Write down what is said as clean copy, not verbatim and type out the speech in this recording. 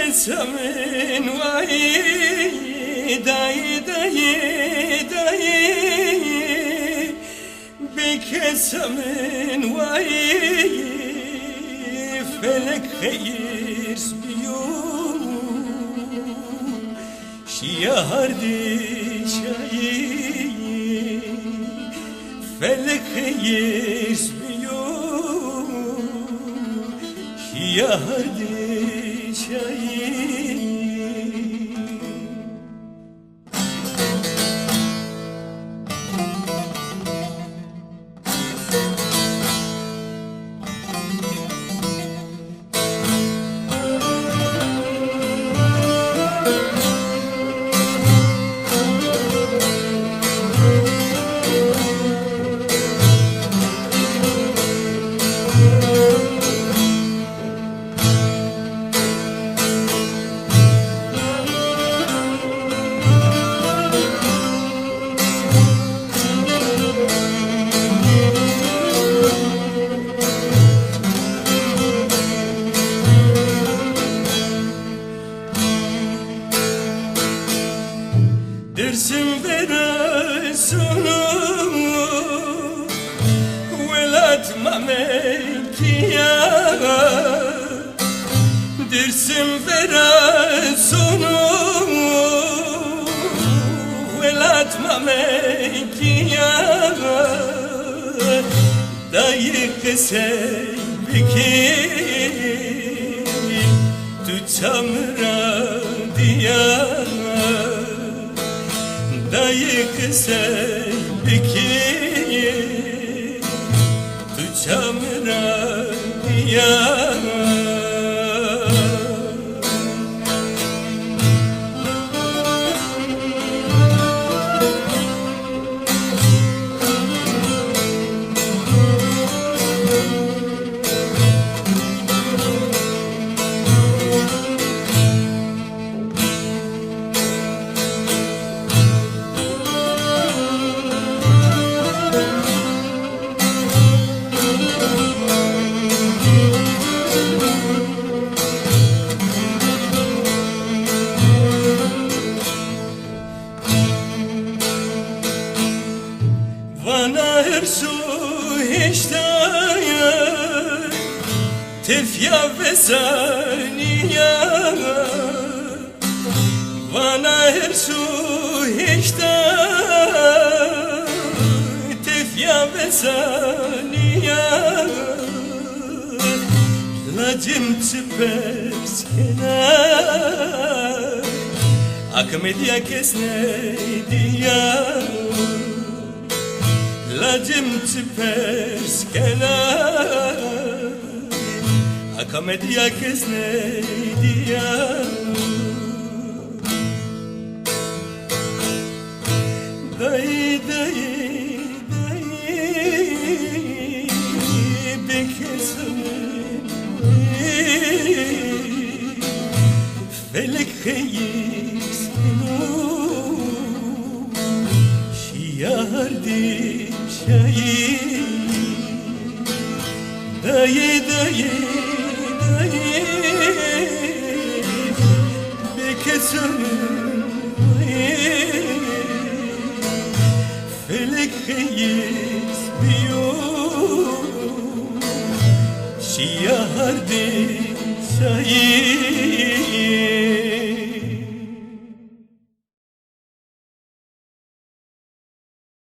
بکسمن وای دای دای دای بکسمن وای فلک خیرس بیو شیار دی شایی فلک خیرس بیو شیار دی شایی درسم برسونو ولات ممکیا درسم برسونو ولات ممکیا دایق سبکی تو çamura diya dayık sevdiki tu çamura diya Vana her su hiçtaya tefya ve saniya Vana her su hiçtaya tefya ve saniya Lacim çıpers kenar akmediya kesne diya Lacim çıpers kenar akamediya kesne diya Dayı dayı dayı bekesmin felek hayis şiyar di şayi dayı dayı dayı bekesmin felek hayis biyo şiyar di şayi